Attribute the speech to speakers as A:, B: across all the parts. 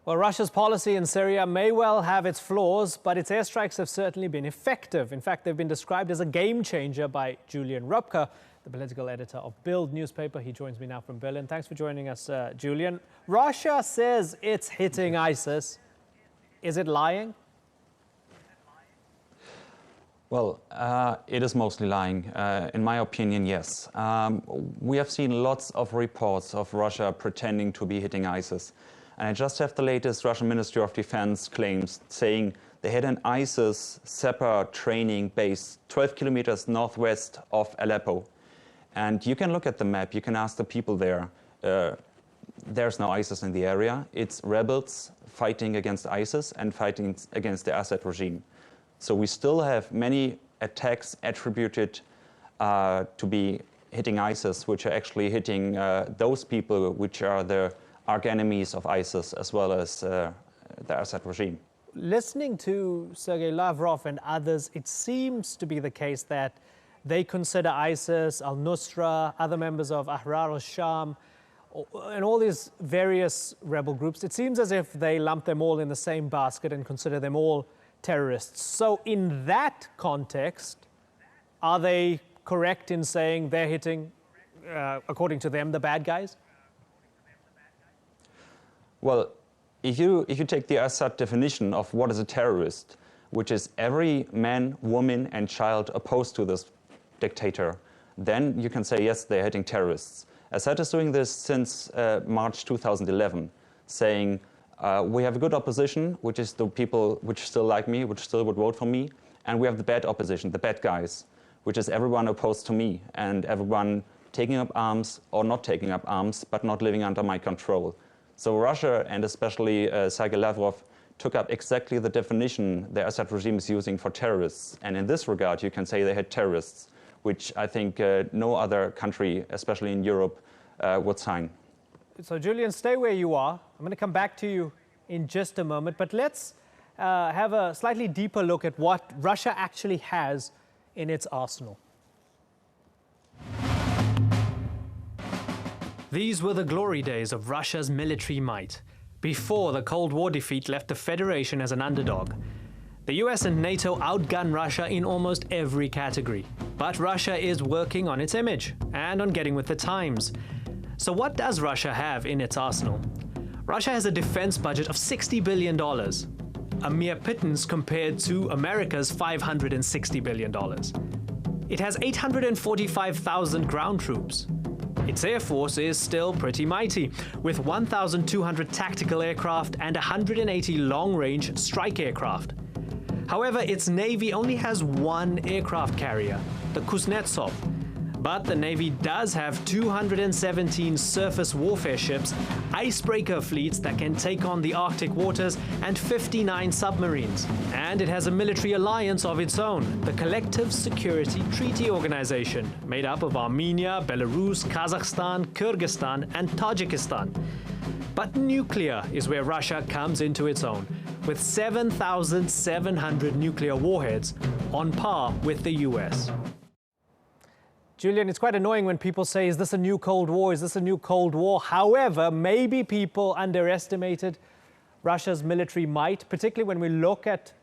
A: Well, Russia's policy in Syria may well have its flaws, but its airstrikes have certainly been effective. In fact, they've been described as a game changer by Julian Röpcke, the political editor of Bild newspaper. He joins me now from Berlin. Thanks for joining us, Julian. Russia says it's hitting ISIS. Is it lying?
B: Well, it is mostly lying. In my opinion, yes. We have seen lots of reports of Russia pretending to be hitting ISIS. And I just have the latest Russian Ministry of Defense claims saying they had an ISIS Sapper training base 12 kilometers northwest of Aleppo. And you can look at the map, you can ask the people there. There's no ISIS in the area. It's rebels fighting against ISIS and fighting against the Assad regime. So we still have many attacks attributed to be hitting ISIS, which are actually hitting those people which are the arch enemies of ISIS, as well as the Assad regime.
A: Listening to Sergei Lavrov and others, it seems to be the case that they consider ISIS, al-Nusra, other members of Ahrar al-Sham, and all these various rebel groups, it seems as if they lump them all in the same basket and consider them all terrorists. So in that context, are they correct in saying they're hitting, according to them, the bad guys?
B: Well, if you take the Assad definition of what is a terrorist, which is every man, woman and child opposed to this dictator, then you can say, yes, they're hitting terrorists. Assad is doing this since March 2011, saying, we have a good opposition, which is the people which still like me, which still would vote for me, and we have the bad opposition, the bad guys, which is everyone opposed to me and everyone taking up arms or not taking up arms, but not living under my control. So Russia, and especially Sergei Lavrov, took up exactly the definition the Assad regime is using for terrorists. And in this regard, you can say they had terrorists, which I think no other country, especially in Europe, would sign.
A: So Julian, stay where you are. I'm going to come back to you in just a moment, but let's have a slightly deeper look at what Russia actually has in its arsenal. These were the glory days of Russia's military might, before the Cold War defeat left the Federation as an underdog. The US and NATO outgun Russia in almost every category, but Russia is working on its image and on getting with the times. So what does Russia have in its arsenal? Russia has a defense budget of $60 billion, a mere pittance compared to America's $560 billion. It has 845,000 ground troops. Its air force is still pretty mighty, with 1,200 tactical aircraft and 180 long-range strike aircraft. However, its Navy only has one aircraft carrier, the Kuznetsov. But the Navy does have 217 surface warfare ships, icebreaker fleets that can take on the Arctic waters, and 59 submarines. And it has a military alliance of its own, the Collective Security Treaty Organization, made up of Armenia, Belarus, Kazakhstan, Kyrgyzstan, and Tajikistan. But nuclear is where Russia comes into its own, with 7,700 nuclear warheads, on par with the US. Julian, it's quite annoying when people say, is this a new Cold War? Is this a new Cold War? However, maybe people underestimated Russia's military might, particularly when we look at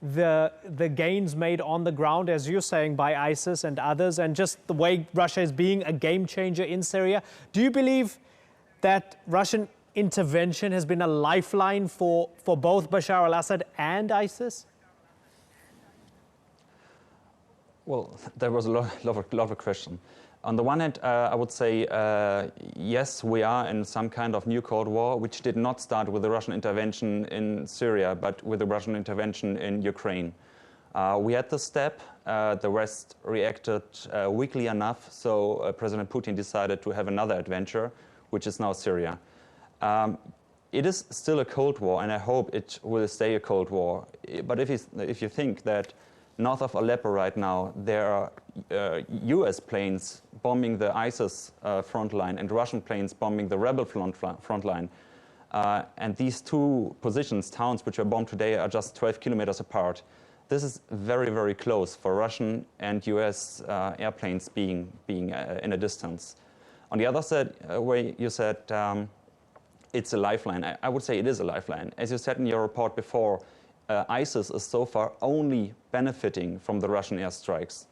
A: the gains made on the ground, as you're saying, by ISIS and others, and just the way Russia is being a game changer in Syria. Do you believe that Russian intervention has been a lifeline for both Bashar al-Assad and ISIS?
B: Well, there was a lot of questions. On the one hand, I would say, yes, we are in some kind of new Cold War, which did not start with the Russian intervention in Syria, but with the Russian intervention in Ukraine. We had the step, the West reacted weakly enough, so President Putin decided to have another adventure, which is now Syria. It is still a Cold War, and I hope it will stay a Cold War. But if you think that north of Aleppo right now, there are US planes bombing the ISIS front line and Russian planes bombing the rebel front line. And these two positions, towns which are bombed today, are just 12 kilometers apart. This is very, very close for Russian and US airplanes being in a distance. On the other side, where you said it's a lifeline. I would say it is a lifeline. As you said in your report before, ISIS is so far only benefiting from the Russian airstrikes.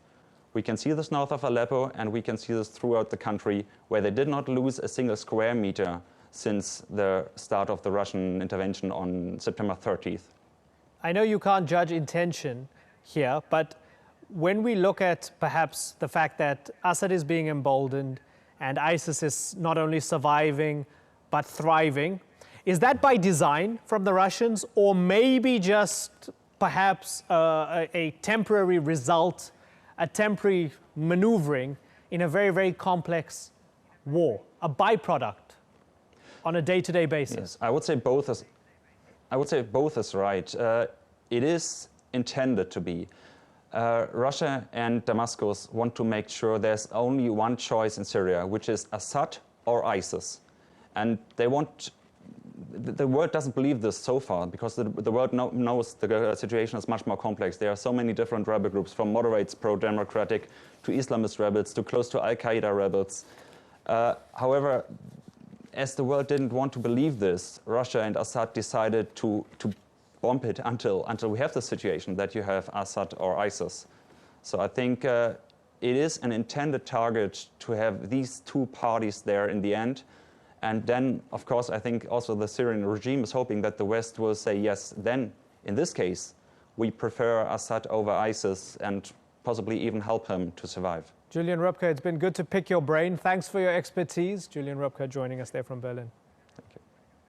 B: We can see this north of Aleppo, and we can see this throughout the country, where they did not lose a single square meter since the start of the Russian intervention on September 30th.
A: I know you can't judge intention here, but when we look at perhaps the fact that Assad is being emboldened and ISIS is not only surviving but thriving, is that by design from the Russians, or maybe just perhaps a temporary result, a temporary maneuvering in a very, very complex war, a byproduct on a day-to-day basis?
B: Yes, I would say both is right. It is intended to be. Russia and Damascus want to make sure there's only one choice in Syria, which is Assad or ISIS. And they want, the world doesn't believe this so far, because the world knows the situation is much more complex. There are so many different rebel groups, from moderates, pro-democratic, to Islamist rebels, to close to Al-Qaeda rebels. However, as the world didn't want to believe this, Russia and Assad decided to bomb it until we have the situation that you have Assad or ISIS. So I think it is an intended target to have these two parties there in the end. And then, of course, I think also the Syrian regime is hoping that the West will say, yes, then, in this case, we prefer Assad over ISIS, and possibly even help him to survive.
A: Julian Röpcke, it's been good to pick your brain. Thanks for your expertise. Julian Röpcke joining us there from Berlin.